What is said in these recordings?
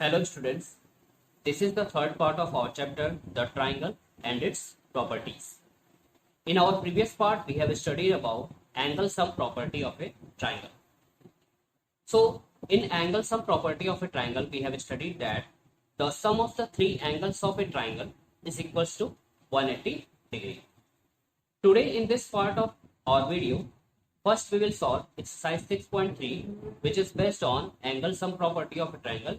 Hello students, this is the third part of our chapter, the triangle and its properties. In our previous part, we have studied about angle sum property of a triangle. So, in angle sum property of a triangle, we have studied that the sum of the three angles of a triangle is equals to 180 degree. Today in this part of our video, first we will solve exercise 6.3, which is based on angle sum property of a triangle.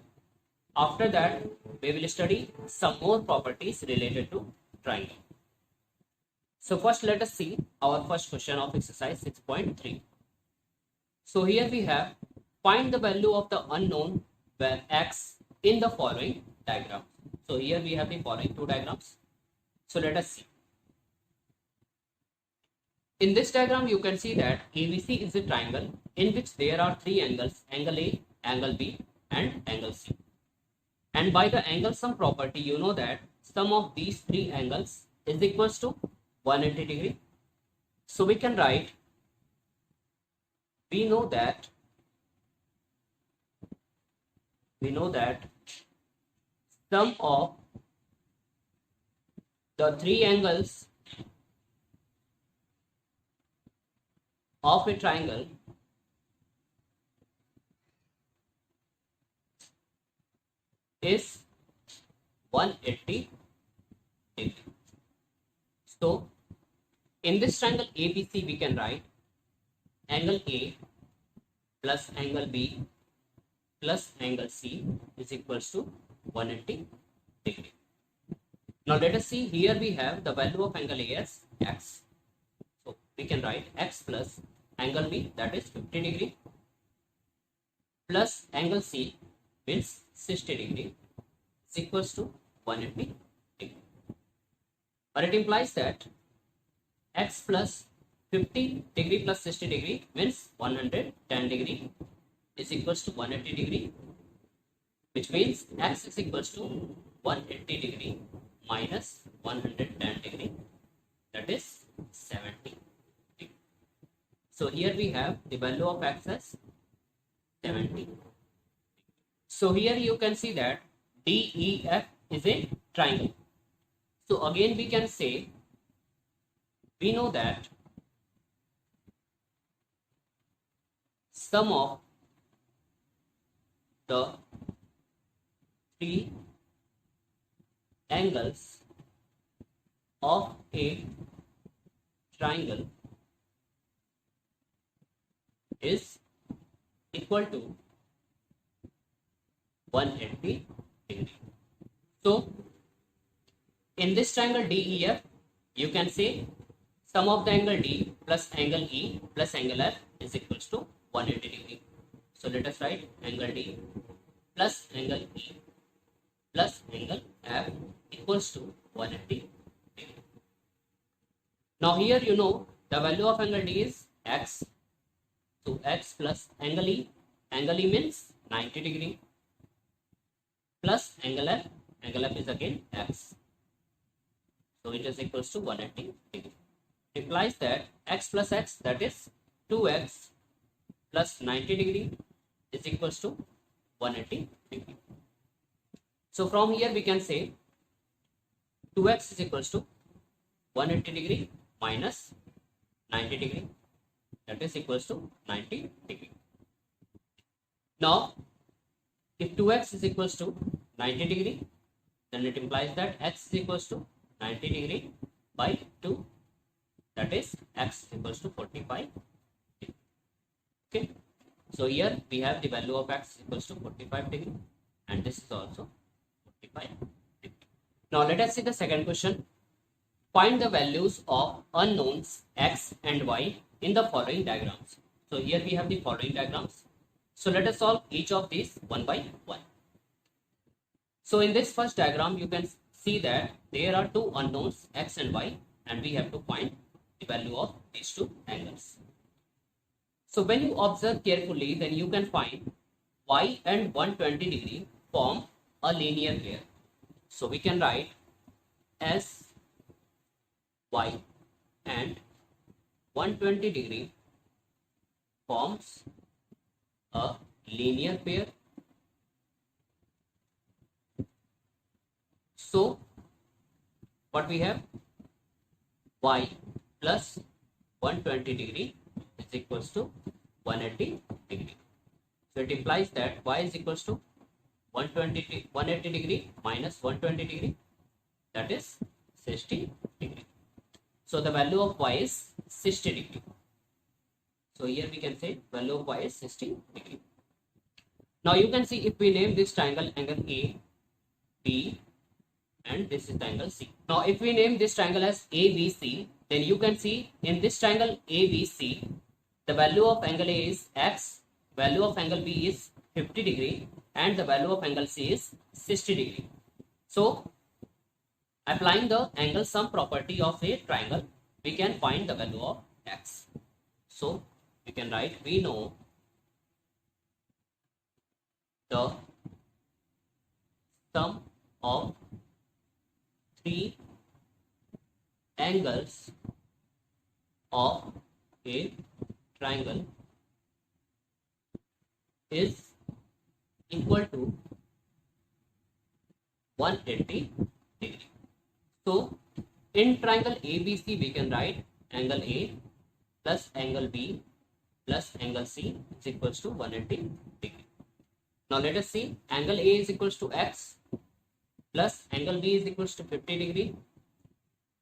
After that, we will study some more properties related to triangle. So first let us see our first question of exercise 6.3. So here we have find the value of the unknown where x in the following diagram. So here we have the following two diagrams. So let us see. In this diagram you can see that ABC is a triangle in which there are three angles, angle A, angle B and angle C. And by the angle sum property, you know that sum of these three angles is equals to 180 degree. So we can write, we know that sum of the three angles of a triangle is 180 degree. So in this triangle ABC we can write angle A plus angle B plus angle C is equals to 180 degree. Now let us see, here we have the value of angle A as x. So we can write x plus angle B, that is 50 degree, plus angle C means 60 degree is equals to 180 degree. But it implies that x plus 50 degree plus 60 degree means 110 degree is equals to 180 degree, which means x is equals to 180 degree minus 110 degree, that is 70 degree. So here we have the value of x as 70. So here you can see that DEF is a triangle. So again we can say, we know that sum of the three angles of a triangle is equal to 180 degree. So in this triangle DEF, you can say sum of the angle D plus angle E plus angle F is equals to 180 degree. So let us write angle D plus angle E plus angle F equals to 180 degree. Now here you know the value of angle D is x. So x plus angle E means 90 degree plus angle F is again x. So it is equals to 180 degree. Implies that x plus x, that is 2x plus 90 degree is equals to 180 degree. So from here we can say 2x is equals to 180 degree minus 90 degree, that is equals to 90 degree. Now if 2x is equals to 90 degree, then it implies that x is equals to 90 degree by 2, that is x equals to 45 degree. Okay, so here we have the value of x equals to 45 degree and this is also 45 degree. Now let us see the second question. Find the values of unknowns x and y in the following diagrams. So here we have the following diagrams. So let us solve each of these one by one. So in this first diagram you can see that there are two unknowns x and y and we have to find the value of these two angles. So when you observe carefully, then you can find y and 120 degree form a linear pair. So we can write as y and 120 degree forms a linear pair So what we have, y plus 120 degree is equals to 180 degree. So it implies that y is equals to 180 degree minus 120 degree, that is 60 degree. So the value of y is 60 degree. So here we can say value of y is 60 degree. Now you can see if we name this triangle angle A, B, and this is the angle C. Now if we name this triangle as ABC, then you can see in this triangle ABC, the value of angle A is x, value of angle B is 50 degree, and the value of angle C is 60 degree. So applying the angle sum property of a triangle, we can find the value of x. So we can write, we know the sum of three angles of a triangle is equal to 180 degree. So in triangle ABC, we can write angle A plus angle B plus angle C is equals to 180 degree. Now let us see, angle A is equals to x plus angle B is equals to 50 degree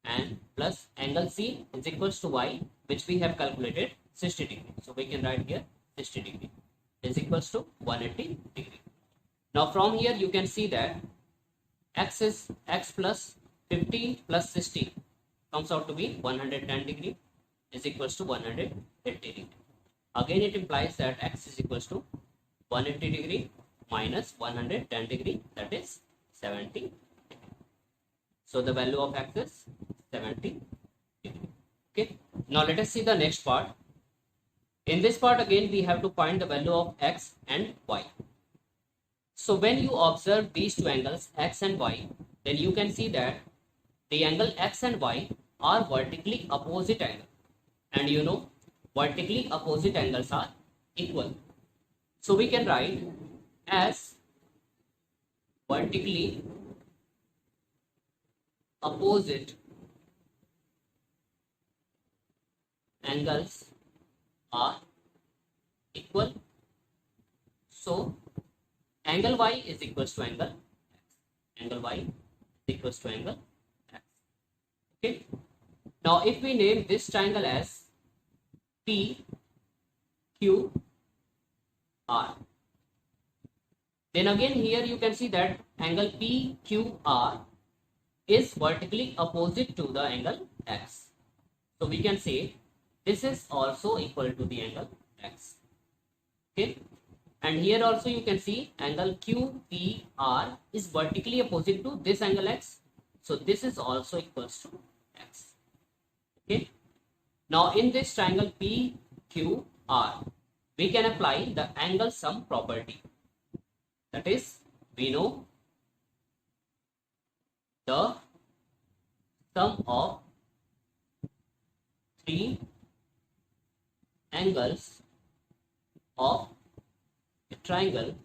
and plus angle C is equals to y, which we have calculated 60 degree. So we can write here 60 degree is equals to 180 degree. Now from here you can see that x is x plus 50 plus 60 comes out to be 110 degree is equals to 180 degree. Again it implies that x is equals to 180 degree minus 110 degree, that is 70 degree. So the value of x is 70 degree. Okay. Now let us see the next part. In this part again we have to find the value of x and y. So when you observe these two angles x and y, then you can see that the angle x and y are vertically opposite angle, and you know vertically opposite angles are equal. So we can write as vertically opposite angles are equal. So angle y is equals to angle x. Angle y is equals to angle x. Okay. Now if we name this triangle as P, Q, R, then again here you can see that angle P, Q, R is vertically opposite to the angle x. So we can say this is also equal to the angle x. Okay. And here also you can see angle QPR is vertically opposite to this angle x. So this is also equals to x. Okay. Now in this triangle PQR, we can apply the angle sum property. That is, we know the sum of three angles of a triangle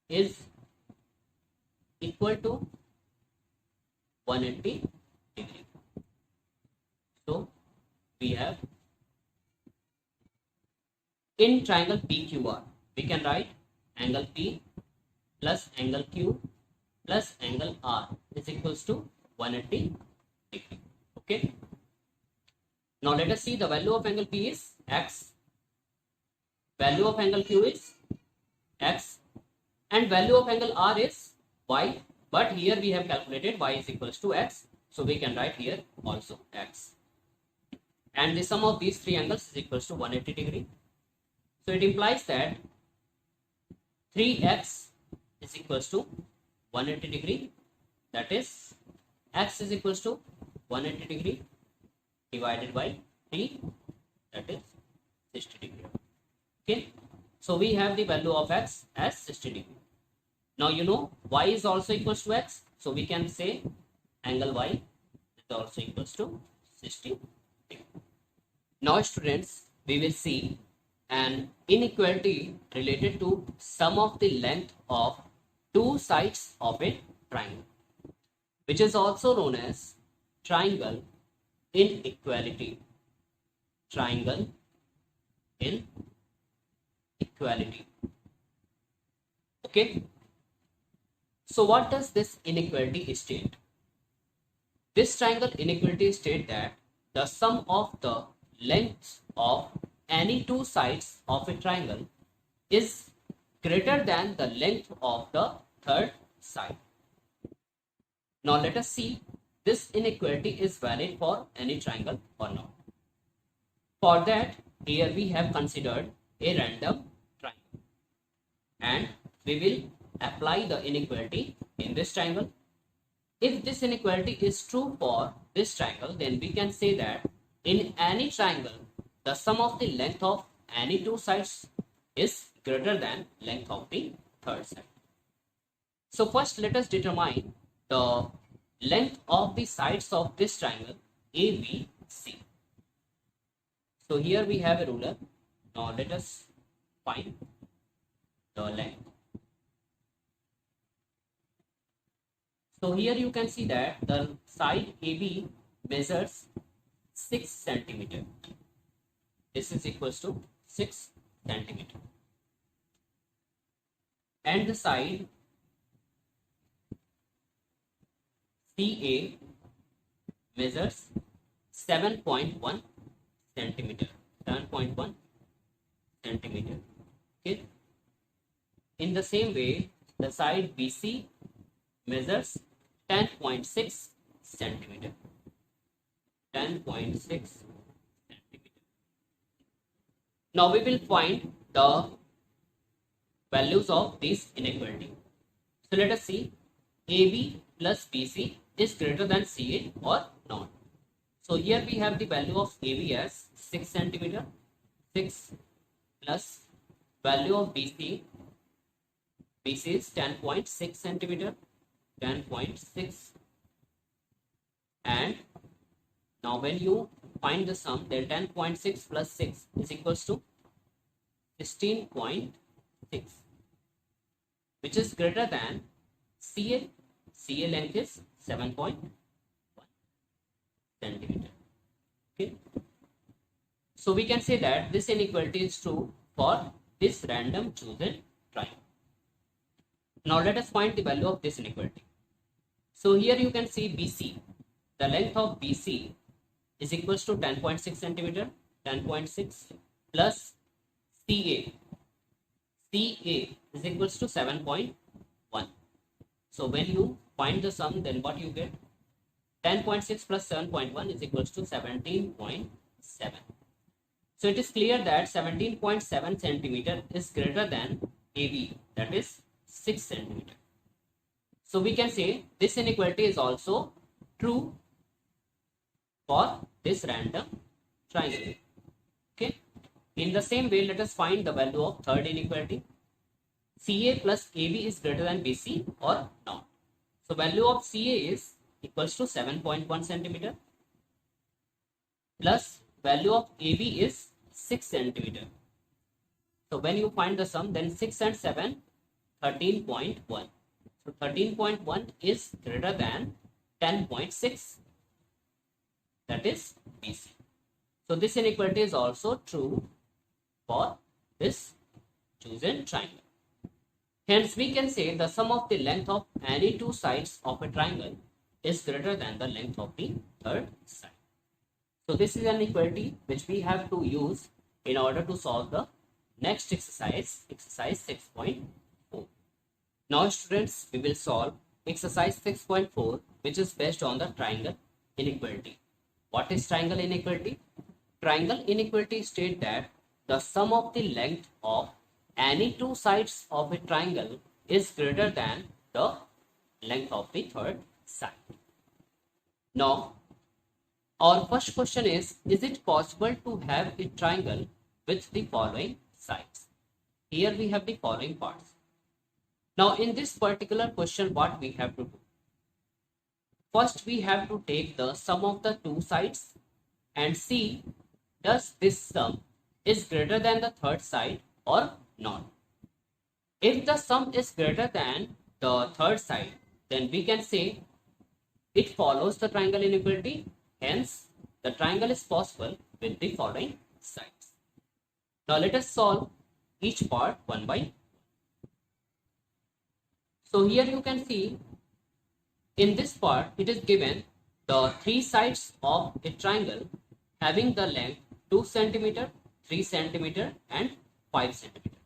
is equal to 180 degree. So we have in triangle PQR, we can write angle P plus angle Q plus angle R is equals to 180 degree. Okay. Now let us see, the value of angle P is x, value of angle Q is x, and value of angle R is y, but here we have calculated y is equals to x, so we can write here also x, and the sum of these three angles is equals to 180 degree. So it implies that 3x is equals to 180 degree, that is x is equals to 180 degree divided by 3, that is 60 degree. Okay, so we have the value of x as 60 degree. Now you know y is also equals to x, so we can say angle y is also equals to 60 degree. Now students, we will see an inequality related to sum of the length of two sides of a triangle, which is also known as triangle inequality. Triangle inequality. Okay. So what does this inequality state? This triangle inequality state that the sum of the lengths of any two sides of a triangle is greater than the length of the third side. Now let us see this inequality is valid for any triangle or not. For that, here we have considered a random triangle and we will apply the inequality in this triangle. If this inequality is true for this triangle, then we can say that in any triangle, the sum of the length of any two sides is greater than length of the third side. So first let us determine the length of the sides of this triangle ABC. So here we have a ruler. Now let us find the length. So here you can see that the side AB measures 6 centimeter. This is equals to 6 centimeter. And the side CA measures 7.1 centimeter. 7.1 centimeter. Okay. In the same way, the side BC measures 10.6 centimeter. 10.6 centimeter. Now we will find the values of this inequality. So let us see AB plus BC is greater than CA or not. So here we have the value of AB as 6 centimeter. 6 plus value of BC. BC is 10.6 centimeter. 10.6, and now when you find the sum, then 10.6 plus 6 is equals to 16.6, which is greater than CA. CA length is 7.1 centimeter. Okay. So we can say that this inequality is true for this random chosen triangle. Now let us find the value of this inequality. So here you can see BC. The length of BC is equals to 10.6 centimeter. 10.6 plus CA. CA is equals to 7.1. So when you find the sum, then what you get? 10.6 plus 7.1 is equals to 17.7. So it is clear that 17.7 centimeter is greater than AB, that is 6 centimeter. So we can say this inequality is also true for this random triangle. Okay. In the same way, let us find the value of third inequality. CA plus AB is greater than BC or not. So value of CA is equals to 7.1 centimeter plus value of AB is 6 centimeter. So when you find the sum, then 6 and 7, 13.1. So 13.1 is greater than 10.6, that is BC. So this inequality is also true for this chosen triangle. Hence we can say the sum of the length of any two sides of a triangle is greater than the length of the third side. So this is an equality which we have to use in order to solve the next exercise, exercise 6.4. Now students, we will solve exercise 6.4, which is based on the triangle inequality. What is triangle inequality? Triangle inequality states that the sum of the length of any two sides of a triangle is greater than the length of the third side. Now, our first question is it possible to have a triangle with the following sides? Here we have the following parts. Now, in this particular question, what we have to do? First, we have to take the sum of the two sides and see does this sum is greater than the third side or not. If the sum is greater than the third side, then we can say it follows the triangle inequality. Hence, the triangle is possible with the following sides. Now let us solve each part one by one. So here you can see in this part it is given the three sides of a triangle having the length 2 centimeter, 3 centimeter and 5 centimeter.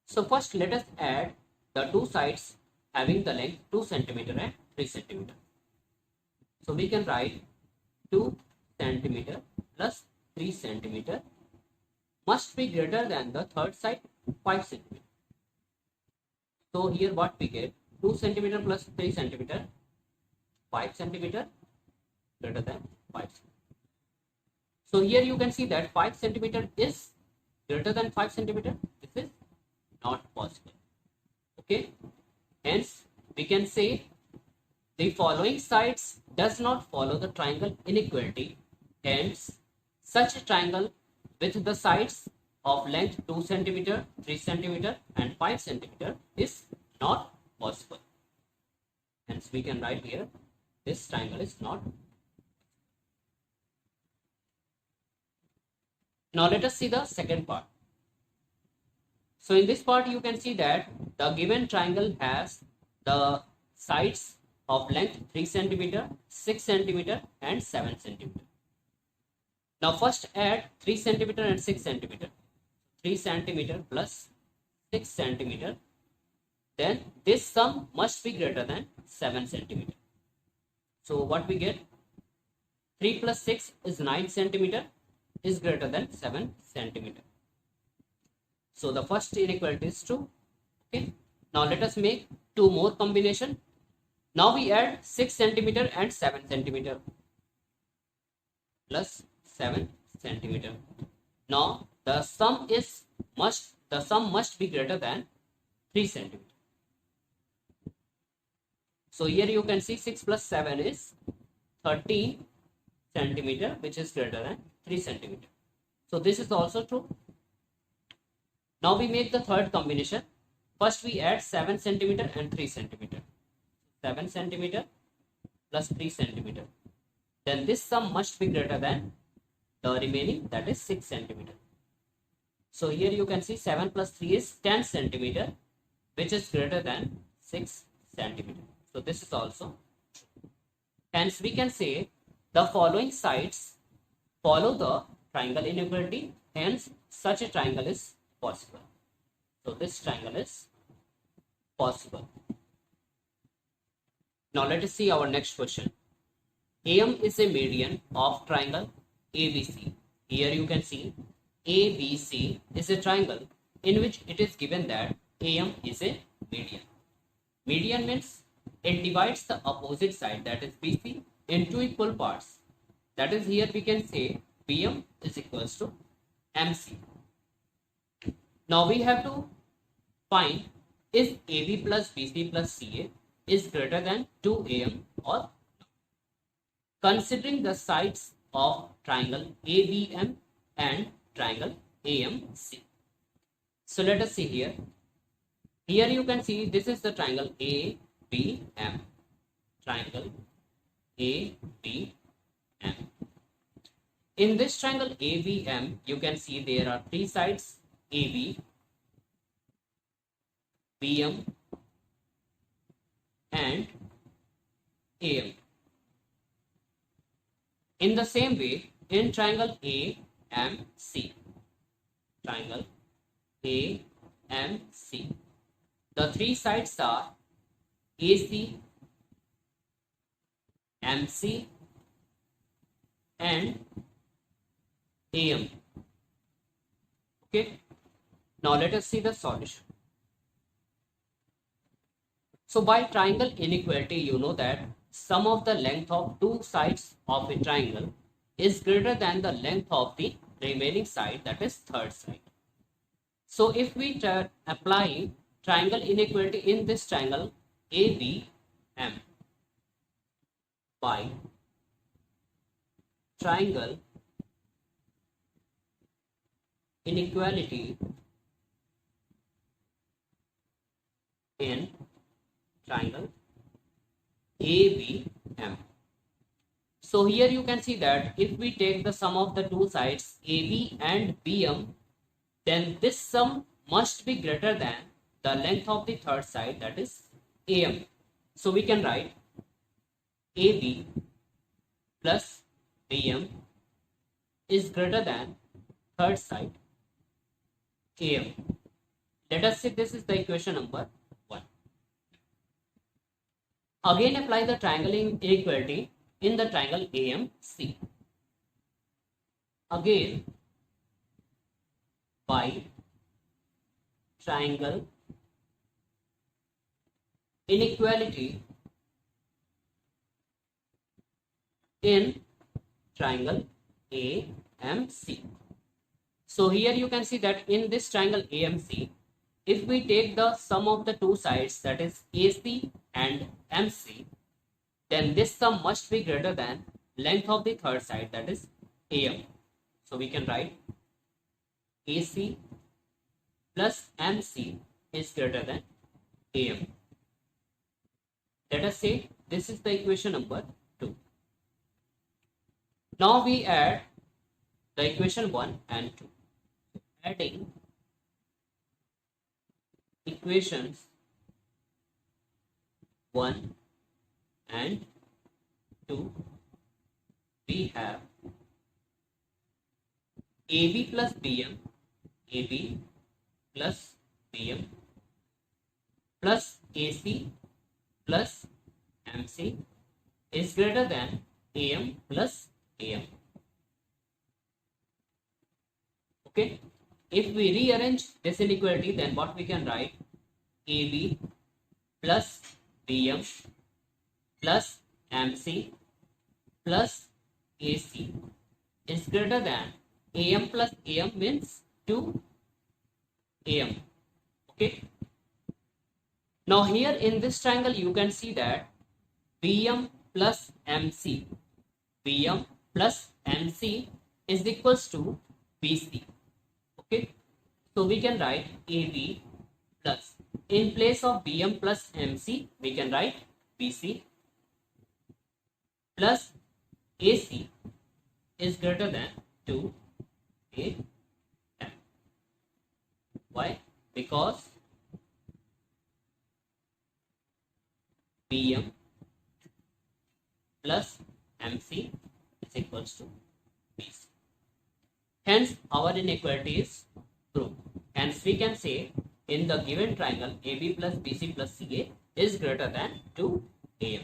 So first let us add the two sides having the length 2 centimeter and 3 centimeter. So we can write 2 centimeter plus 3 centimeter must be greater than the third side 5 centimeter. So here what we get, 2 centimeter plus 3 centimeter, 5 centimeter greater than 5 centimeter. So here you can see that 5 centimeter is greater than 5 centimeter. This is not possible. Okay. Hence we can say the following sides does not follow the triangle inequality. Hence such a triangle with the sides of length 2 centimeter, 3 centimeter and 5 centimeter is not possible. Hence we can write here this triangle is not. Now let us see the second part. So in this part you can see that the given triangle has the sides of length 3 centimeter, 6 centimeter and 7 centimeter. Now first add 3 centimeter and 6 centimeter. 3 centimeter plus 6 centimeter. Then this sum must be greater than 7 centimeter. So what we get? 3 plus 6 is 9 centimeter is greater than 7 centimeter. So the first inequality is true. Okay. Now let us make two more combination. Now we add 6 centimeter and 7 centimeter plus 7 centimeter. Now the sum must be greater than 3 centimeter. So here you can see 6 plus 7 is 13 centimeter, which is greater than 3 centimeter. So this is also true. Now we make the third combination. First we add 7 centimeter and 3 centimeter. 7 centimeter plus 3 centimeter. Then this sum must be greater than the remaining, that is 6 centimeter. So here you can see 7 plus 3 is 10 centimeter, which is greater than 6 centimeter. So this is also true. Hence we can say the following sides follow the triangle inequality. Hence such a triangle is possible. So this triangle is possible. Now let us see our next question. AM is a median of triangle ABC. Here you can see ABC is a triangle in which it is given that AM is a median. Median means it divides the opposite side, that is BC, into equal parts. That is, here we can say BM is equals to MC. Now we have to find is AB plus BC plus CA is greater than 2AM or not. Considering the sides of triangle ABM and triangle AMC. So let us see here. Here you can see this is the triangle ABM. Triangle ABM. In this triangle ABM, you can see there are three sides: AB, BM and AM. In the same way, in triangle AMC, triangle AMC, the three sides are AC, MC and AM. Okay. Now let us see the solution. So by triangle inequality, you know that sum of the length of two sides of a triangle is greater than the length of the remaining side, that is third side. So if we apply triangle inequality in this triangle ABM by triangle inequality in triangle ABM. So here you can see that if we take the sum of the two sides AB and BM, then this sum must be greater than the length of the third side, that is AM. So we can write AB plus BM is greater than third side AM. Let us say this is the equation number 1. Again apply the triangle inequality in the triangle AMC. Again by triangle inequality in triangle AMC. So here you can see that in this triangle AMC, if we take the sum of the two sides, that is AC and MC, then this sum must be greater than length of the third side, that is AM. So we can write AC plus MC is greater than AM. Let us say this is the equation number 2. Now we add the equation 1 and 2. Adding equations 1 and 2, we have AB plus BM, AB plus BM plus AC plus MC is greater than AM plus AM. Okay, if we rearrange this inequality, then what we can write? AB plus BM plus MC plus AC is greater than AM plus AM means 2 AM. Okay. Now here in this triangle you can see that BM plus MC, BM plus MC is equals to BC. Okay. So we can write AB plus, in place of BM plus MC, we can write BC plus AC is greater than 2 AM. Why? Because BM plus MC is equals to BC. Hence, our inequality is proved. Hence, we can say in the given triangle AB plus BC plus CA is greater than 2 AM.